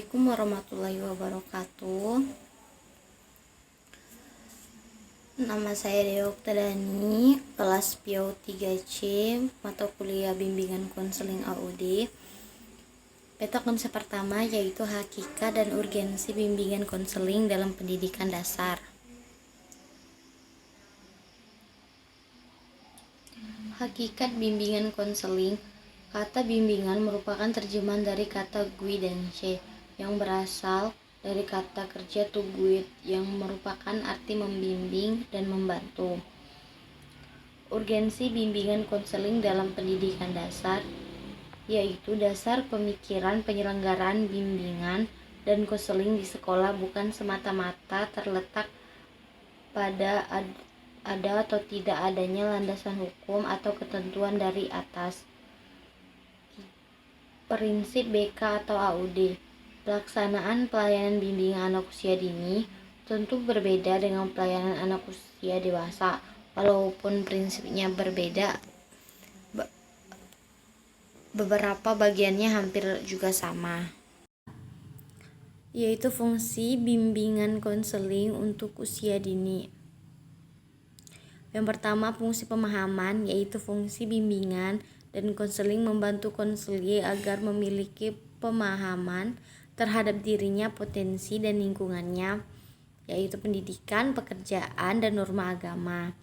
Assalamualaikum warahmatullahi wabarakatuh. Nama saya Dewa Oktadani, kelas PIAU 3C, mata kuliah bimbingan konseling AUD. Peta konsep pertama yaitu hakikat dan urgensi bimbingan konseling dalam pendidikan dasar. Hakikat bimbingan konseling. Kata bimbingan merupakan terjemahan dari kata guidance yang berasal dari kata kerja to guide yang merupakan arti membimbing dan membantu. Urgensi bimbingan konseling dalam pendidikan dasar yaitu dasar pemikiran penyelenggaraan bimbingan dan konseling di sekolah bukan semata-mata terletak pada ada atau tidak adanya landasan hukum atau ketentuan dari atas. Prinsip BK atau AUD. Pelaksanaan pelayanan bimbingan anak usia dini tentu berbeda dengan pelayanan anak usia dewasa. Walaupun prinsipnya berbeda, beberapa bagiannya hampir juga sama, yaitu fungsi bimbingan konseling untuk usia dini. Yang pertama, fungsi pemahaman, yaitu fungsi bimbingan dan konseling membantu konseli agar memiliki pemahaman terhadap dirinya, potensi, dan lingkungannya, yaitu pendidikan, pekerjaan, dan norma agama.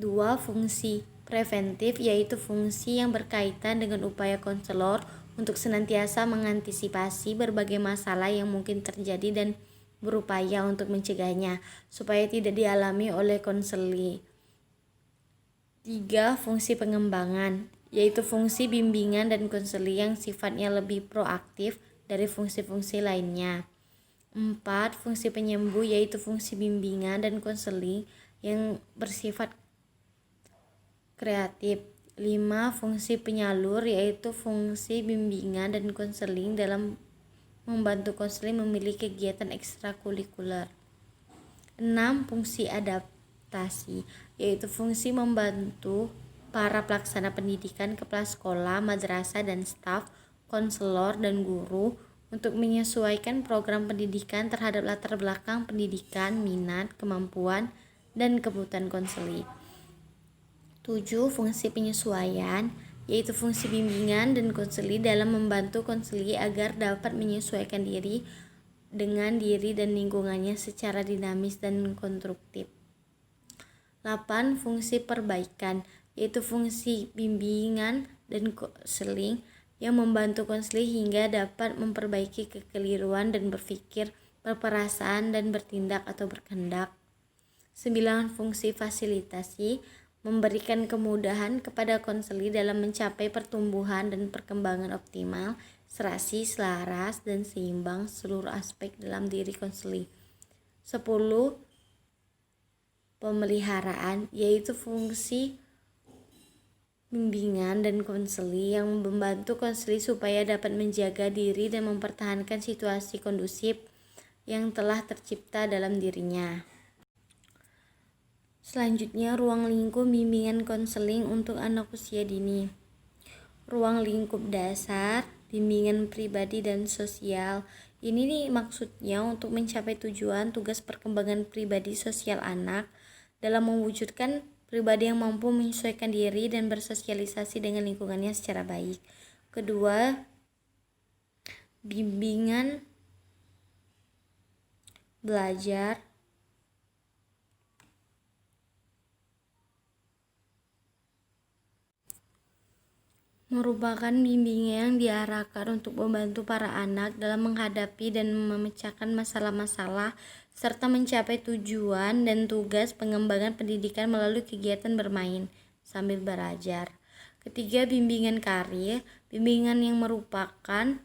2. Fungsi preventif, yaitu fungsi yang berkaitan dengan upaya konselor untuk senantiasa mengantisipasi berbagai masalah yang mungkin terjadi dan berupaya untuk mencegahnya supaya tidak dialami oleh konseli. 3. Fungsi pengembangan, yaitu fungsi bimbingan dan konseling yang sifatnya lebih proaktif dari fungsi-fungsi lainnya. 4. Fungsi penyembuh, yaitu fungsi bimbingan dan konseling yang bersifat kreatif. 5. Fungsi penyalur, yaitu fungsi bimbingan dan konseling dalam membantu konseling memiliki kegiatan ekstrakurikuler. 6. Fungsi adaptasi, yaitu fungsi membantu para pelaksana pendidikan, kepala sekolah, madrasah, dan staf, konselor, dan guru untuk menyesuaikan program pendidikan terhadap latar belakang pendidikan, minat, kemampuan, dan kebutuhan konseli. 7. Fungsi penyesuaian, yaitu fungsi bimbingan dan konseli dalam membantu konseli agar dapat menyesuaikan diri dengan diri dan lingkungannya secara dinamis dan konstruktif. 8. Fungsi perbaikan, yaitu fungsi bimbingan dan konseling yang membantu konseli hingga dapat memperbaiki kekeliruan dan berpikir, berperasaan, dan bertindak atau berkehendak. 9. Fungsi fasilitasi, memberikan kemudahan kepada konseli dalam mencapai pertumbuhan dan perkembangan optimal, serasi, selaras, dan seimbang seluruh aspek dalam diri konseli. 10. Pemeliharaan, yaitu fungsi bimbingan dan konseli yang membantu konseli supaya dapat menjaga diri dan mempertahankan situasi kondusif yang telah tercipta dalam dirinya. Selanjutnya, ruang lingkup bimbingan konseling untuk anak usia dini. Ruang lingkup dasar, bimbingan pribadi dan sosial. Ini nih maksudnya untuk mencapai tujuan tugas perkembangan pribadi sosial anak dalam mewujudkan pribadi yang mampu menyesuaikan diri dan bersosialisasi dengan lingkungannya secara baik. Kedua, bimbingan belajar merupakan bimbingan yang diarahkan untuk membantu para anak dalam menghadapi dan memecahkan masalah-masalah serta mencapai tujuan dan tugas pengembangan pendidikan melalui kegiatan bermain sambil belajar. Ketiga, bimbingan karir, bimbingan yang merupakan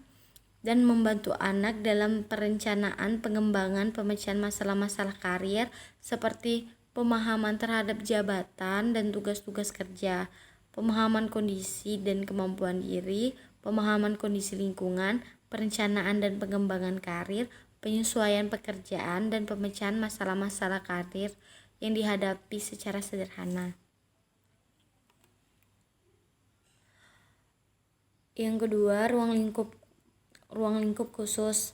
dan membantu anak dalam perencanaan, pengembangan, pemecahan masalah-masalah karir seperti pemahaman terhadap jabatan dan tugas-tugas kerja, pemahaman kondisi dan kemampuan diri, pemahaman kondisi lingkungan, perencanaan dan pengembangan karir, penyesuaian pekerjaan, dan pemecahan masalah-masalah karir yang dihadapi secara sederhana. Yang kedua, ruang lingkup khusus.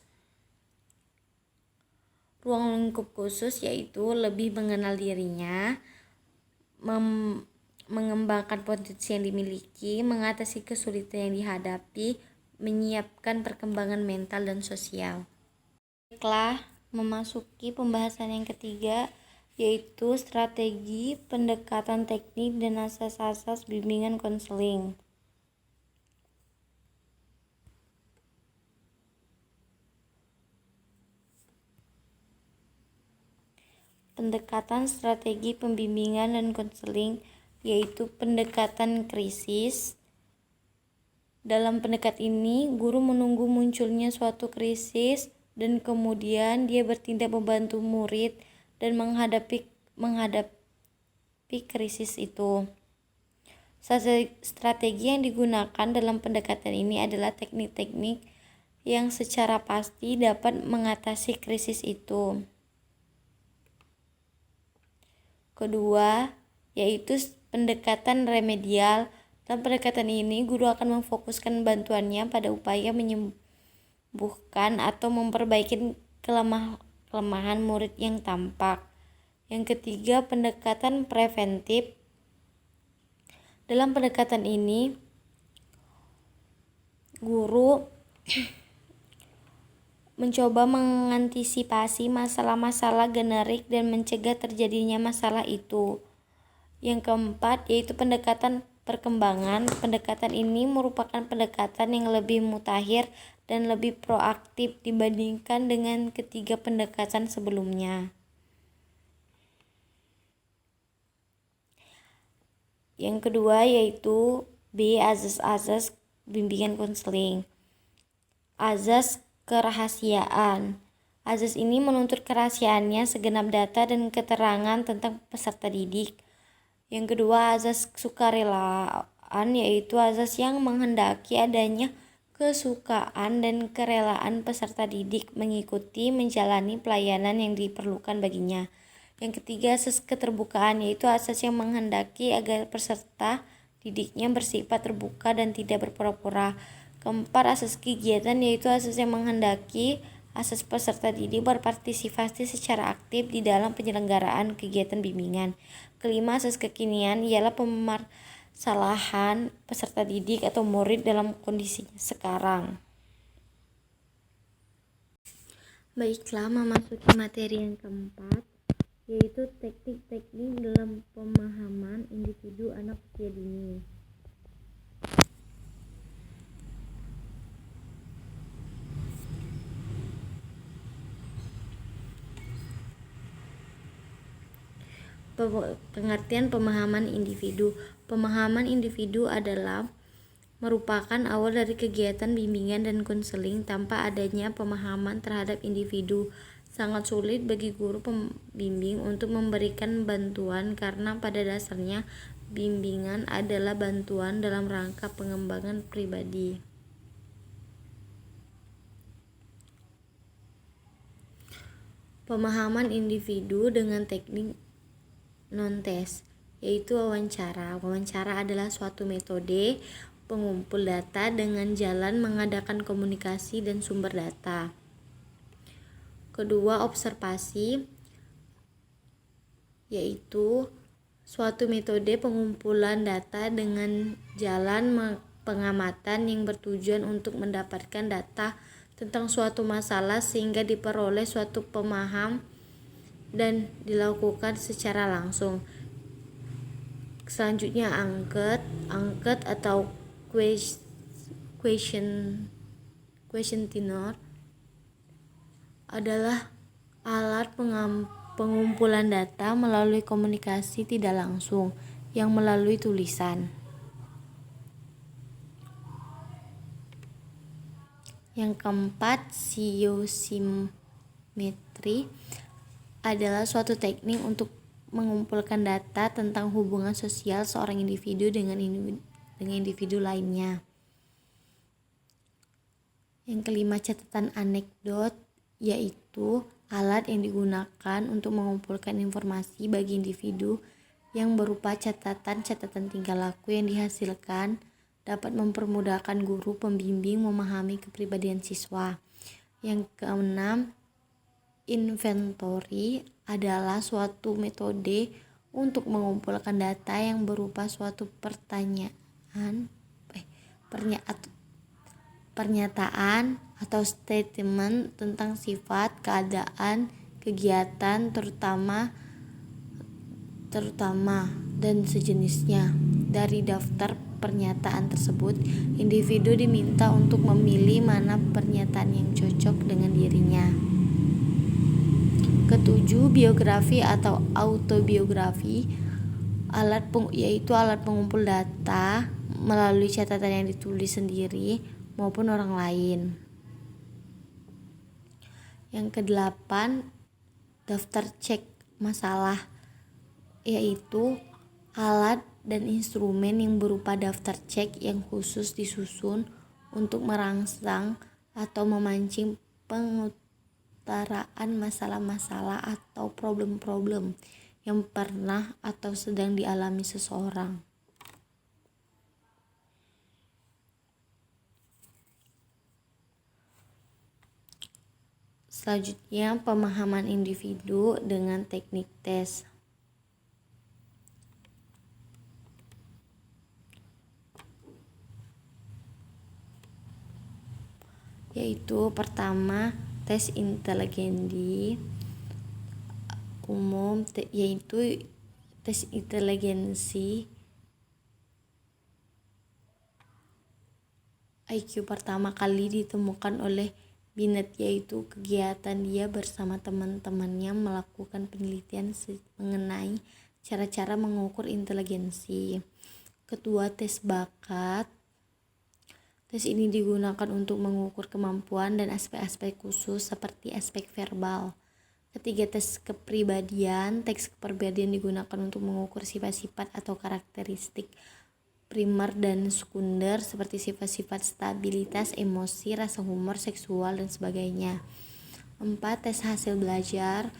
ruang lingkup khusus yaitu lebih mengenal dirinya, mengembangkan potensi yang dimiliki, mengatasi kesulitan yang dihadapi, menyiapkan perkembangan mental dan sosial. Baiklah, memasuki pembahasan yang ketiga, yaitu strategi, pendekatan teknik, dan asas-asas bimbingan konseling. Pendekatan strategi pembimbingan dan konseling yaitu pendekatan krisis. Dalam pendekatan ini, guru menunggu munculnya suatu krisis dan kemudian dia bertindak membantu murid dan menghadapi krisis itu. Strategi yang digunakan dalam pendekatan ini adalah teknik-teknik yang secara pasti dapat mengatasi krisis itu. Kedua, yaitu pendekatan remedial. Dalam pendekatan ini, guru akan memfokuskan bantuannya pada upaya menyembuhkan atau memperbaiki kelemahan murid yang tampak. Yang ketiga, pendekatan preventif. Dalam pendekatan ini, guru mencoba mengantisipasi masalah-masalah generik dan mencegah terjadinya masalah itu. Yang keempat, yaitu pendekatan perkembangan. Pendekatan ini merupakan pendekatan yang lebih mutakhir dan lebih proaktif dibandingkan dengan ketiga pendekatan sebelumnya. Yang kedua, yaitu B. Azas-azas bimbingan konseling. Azas kerahasiaan. Azas ini menuntut kerahasiaannya segenap data dan keterangan tentang peserta didik. Yang kedua, azas sukarelaan, yaitu azas yang menghendaki adanya kesukaan dan kerelaan peserta didik mengikuti menjalani pelayanan yang diperlukan baginya. Yang ketiga, asas keterbukaan, yaitu asas yang menghendaki agar peserta didiknya bersifat terbuka dan tidak berpura-pura. Keempat, asas kegiatan, yaitu asas yang menghendaki asas peserta didik berpartisipasi secara aktif di dalam penyelenggaraan kegiatan bimbingan. Kelima, asas kekinian ialah pemasalahan peserta didik atau murid dalam kondisinya sekarang. Baiklah, memasuki materi yang keempat, yaitu teknik-teknik dalam pemahaman individu anak usia dini. Pengertian pemahaman individu. Pemahaman individu adalah merupakan awal dari kegiatan bimbingan dan konseling. Tanpa adanya pemahaman terhadap individu, sangat sulit bagi guru pembimbing untuk memberikan bantuan karena pada dasarnya bimbingan adalah bantuan dalam rangka pengembangan pribadi. Pemahaman individu dengan teknik non-tes, yaitu wawancara. Wawancara adalah suatu metode pengumpul data dengan jalan mengadakan komunikasi dan sumber data. Kedua, observasi, yaitu suatu metode pengumpulan data dengan jalan pengamatan yang bertujuan untuk mendapatkan data tentang suatu masalah sehingga diperoleh suatu pemahaman dan dilakukan secara langsung. Selanjutnya, angket atau questionnaire adalah alat pengumpulan data melalui komunikasi tidak langsung yang melalui tulisan. Yang keempat, siosimetri adalah suatu teknik untuk mengumpulkan data tentang hubungan sosial seorang individu dengan individu lainnya. Yang kelima, catatan anekdot, yaitu alat yang digunakan untuk mengumpulkan informasi bagi individu yang berupa catatan-catatan tingkah laku yang dihasilkan dapat mempermudahkan guru pembimbing memahami kepribadian siswa. Yang keenam, Inventory adalah suatu metode untuk mengumpulkan data yang berupa suatu pernyataan atau statement tentang sifat, keadaan, kegiatan terutama dan sejenisnya. Dari daftar pernyataan tersebut, individu diminta untuk memilih mana pernyataan yang cocok dengan dirinya. Ketujuh, biografi atau autobiografi, yaitu alat pengumpul data melalui catatan yang ditulis sendiri maupun orang lain. Yang kedelapan, daftar cek masalah, yaitu alat dan instrumen yang berupa daftar cek yang khusus disusun untuk merangsang atau memancing pengutaraan masalah-masalah atau problem-problem yang pernah atau sedang dialami seseorang. Selanjutnya, pemahaman individu dengan teknik tes. Yaitu pertama, tes inteligensi umum, yaitu tes inteligensi IQ pertama kali ditemukan oleh Binet, yaitu kegiatan dia bersama teman-temannya melakukan penelitian mengenai cara-cara mengukur inteligensi. Kedua, tes bakat. Tes ini digunakan untuk mengukur kemampuan dan aspek-aspek khusus seperti aspek verbal. Ketiga, tes kepribadian. Tes kepribadian digunakan untuk mengukur sifat-sifat atau karakteristik primer dan sekunder seperti sifat-sifat stabilitas, emosi, rasa humor, seksual, dan sebagainya. 4. Tes hasil belajar.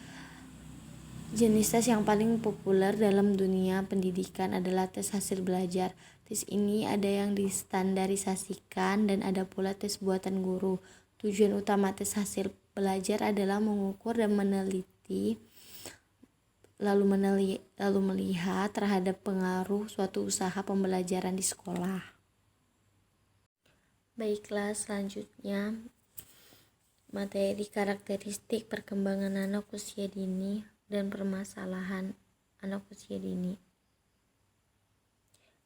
Jenis tes yang paling populer dalam dunia pendidikan adalah tes hasil belajar. Tes ini ada yang distandarisasikan dan ada pula tes buatan guru. Tujuan utama tes hasil belajar adalah mengukur dan meneliti lalu melihat terhadap pengaruh suatu usaha pembelajaran di sekolah. Baiklah, selanjutnya materi karakteristik perkembangan anak usia dini dan permasalahan anak usia dini.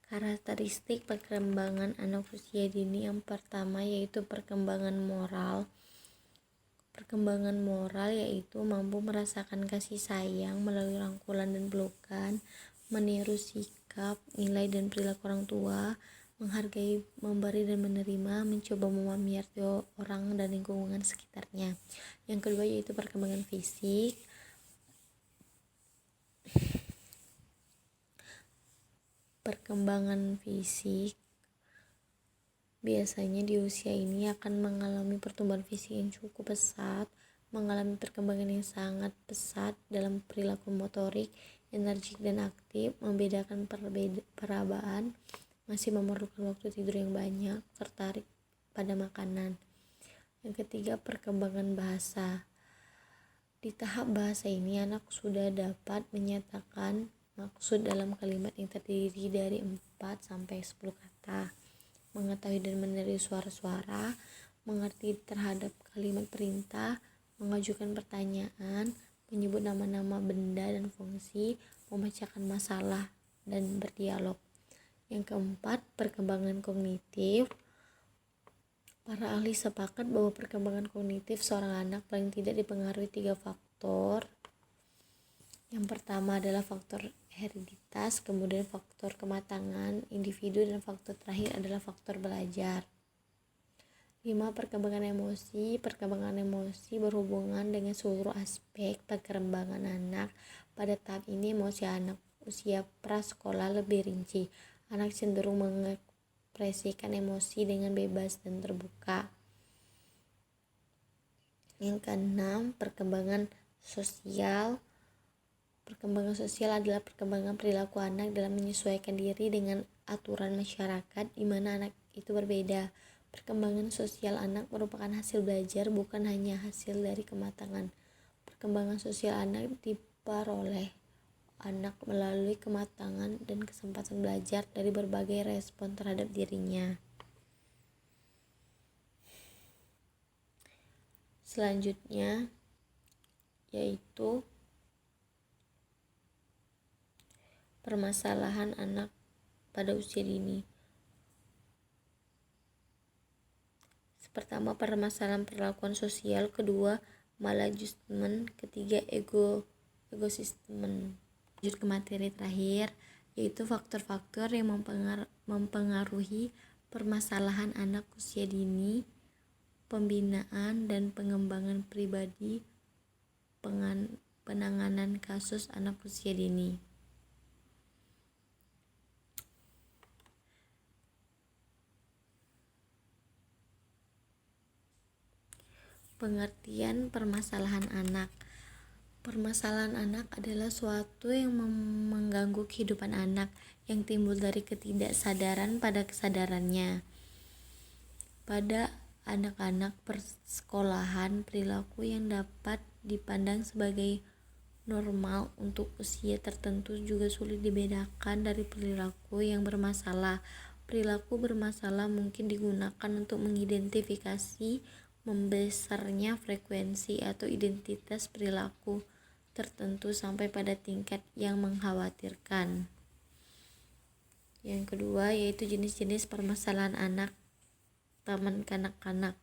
Karakteristik perkembangan anak usia dini yang pertama yaitu perkembangan moral. Perkembangan moral yaitu mampu merasakan kasih sayang melalui rangkulan dan pelukan, meniru sikap, nilai dan perilaku orang tua, menghargai, memberi dan menerima, mencoba memahami orang dan lingkungan sekitarnya. Yang kedua yaitu perkembangan fisik. Perkembangan fisik biasanya di usia ini akan mengalami pertumbuhan fisik yang cukup pesat, mengalami perkembangan yang sangat pesat dalam perilaku motorik, energik dan aktif, membedakan perabaan, masih memerlukan waktu tidur yang banyak, tertarik pada makanan. Yang ketiga, perkembangan bahasa. Di tahap bahasa ini anak sudah dapat menyatakan maksud dalam kalimat yang terdiri dari 4-10 kata, mengetahui dan meniru suara-suara, mengerti terhadap kalimat perintah, mengajukan pertanyaan, menyebut nama-nama benda dan fungsi, memecahkan masalah, dan berdialog. Yang keempat, perkembangan kognitif. Para ahli sepakat bahwa perkembangan kognitif seorang anak paling tidak dipengaruhi 3 faktor. Yang pertama adalah faktor hereditas, kemudian faktor kematangan individu, dan faktor terakhir adalah faktor belajar. 5. Perkembangan emosi. Perkembangan emosi berhubungan dengan seluruh aspek perkembangan anak. Pada tahap ini emosi anak usia prasekolah lebih rinci. Anak cenderung mengekspresikan emosi dengan bebas dan terbuka. Yang keenam, perkembangan sosial. Perkembangan sosial adalah perkembangan perilaku anak dalam menyesuaikan diri dengan aturan masyarakat di mana anak itu berbeda. Perkembangan sosial anak merupakan hasil belajar, bukan hanya hasil dari kematangan Perkembangan sosial anak diperoleh anak melalui kematangan dan kesempatan belajar dari berbagai respon terhadap dirinya. Selanjutnya yaitu permasalahan anak pada usia dini. Pertama, permasalahan perlakuan sosial. Kedua, maladjustment. Ketiga, egosistem. Lanjut ke materi terakhir, yaitu faktor-faktor yang mempengaruhi permasalahan anak usia dini, pembinaan dan pengembangan pribadi, penanganan kasus anak usia dini. Pengertian permasalahan anak. Permasalahan anak adalah suatu yang mengganggu kehidupan anak yang timbul dari ketidaksadaran pada kesadarannya. Pada anak-anak persekolahan, perilaku yang dapat dipandang sebagai normal untuk usia tertentu juga sulit dibedakan dari perilaku yang bermasalah. Perilaku bermasalah mungkin digunakan untuk mengidentifikasi membesarnya frekuensi atau identitas perilaku tertentu sampai pada tingkat yang mengkhawatirkan. Yang kedua yaitu jenis-jenis permasalahan anak taman kanak-kanak.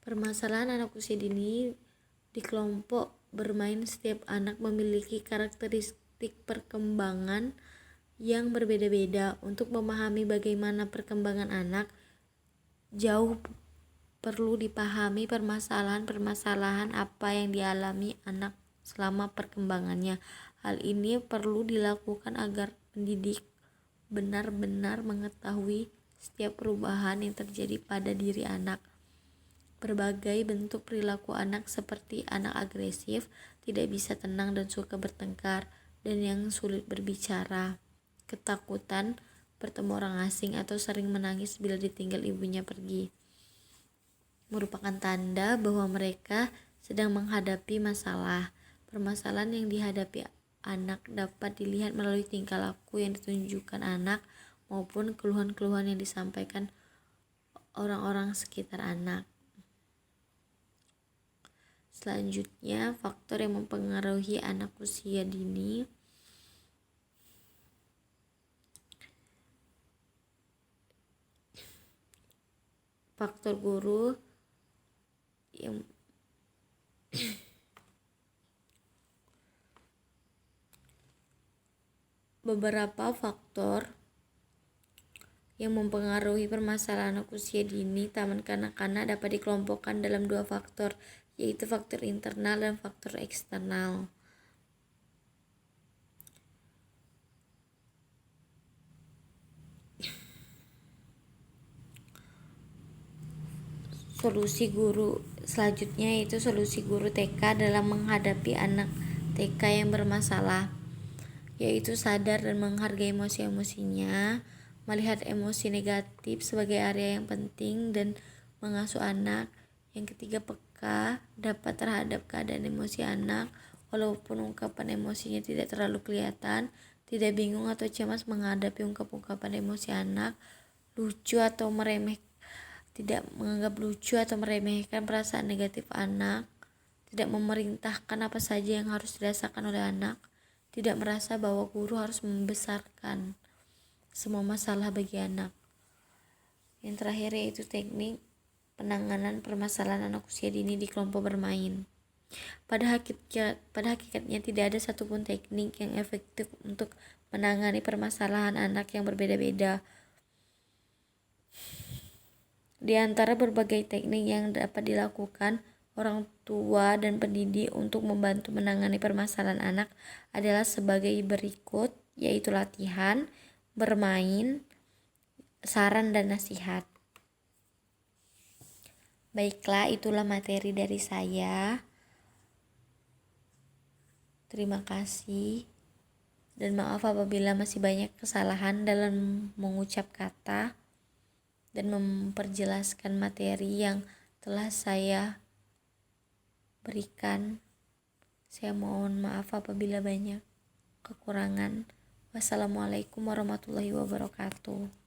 Permasalahan anak usia dini di kelompok bermain, setiap anak memiliki karakteristik perkembangan yang berbeda-beda. Untuk memahami bagaimana perkembangan anak, jauh perlu dipahami permasalahan-permasalahan apa yang dialami anak selama perkembangannya. Hal ini perlu dilakukan agar pendidik benar-benar mengetahui setiap perubahan yang terjadi pada diri anak. Berbagai bentuk perilaku anak seperti anak agresif, tidak bisa tenang dan suka bertengkar, dan yang sulit berbicara, ketakutan bertemu orang asing atau sering menangis bila ditinggal ibunya pergi, merupakan tanda bahwa mereka sedang menghadapi masalah. Permasalahan yang dihadapi anak dapat dilihat melalui tingkah laku yang ditunjukkan anak maupun keluhan-keluhan yang disampaikan orang-orang sekitar anak. Selanjutnya, faktor yang mempengaruhi anak usia dini. Faktor guru yang beberapa faktor yang mempengaruhi permasalahan anak usia dini taman kanak-kanak dapat dikelompokkan dalam dua faktor, yaitu faktor internal dan faktor eksternal. Solusi guru selanjutnya yaitu solusi guru TK dalam menghadapi anak TK yang bermasalah, yaitu sadar dan menghargai emosi-emosinya, melihat emosi negatif sebagai area yang penting dan mengasuh anak. Yang ketiga, peka dapat terhadap keadaan emosi anak walaupun ungkapan emosinya tidak terlalu kelihatan, tidak bingung atau cemas menghadapi ungkapan emosi anak, tidak menganggap lucu atau meremehkan perasaan negatif anak, tidak memerintahkan apa saja yang harus dirasakan oleh anak, tidak merasa bahwa guru harus membesarkan semua masalah bagi anak. Yang terakhir yaitu teknik penanganan permasalahan anak usia dini di kelompok bermain. Pada hakikatnya tidak ada satupun teknik yang efektif untuk menangani permasalahan anak yang berbeda-beda. Di antara berbagai teknik yang dapat dilakukan orang tua dan pendidik untuk membantu menangani permasalahan anak adalah sebagai berikut, yaitu latihan, bermain, saran dan nasihat. Baiklah, itulah materi dari saya. Terima kasih dan maaf apabila masih banyak kesalahan dalam mengucap kata dan memperjelaskan materi yang telah saya berikan. Saya mohon maaf apabila banyak kekurangan. Wassalamualaikum warahmatullahi wabarakatuh.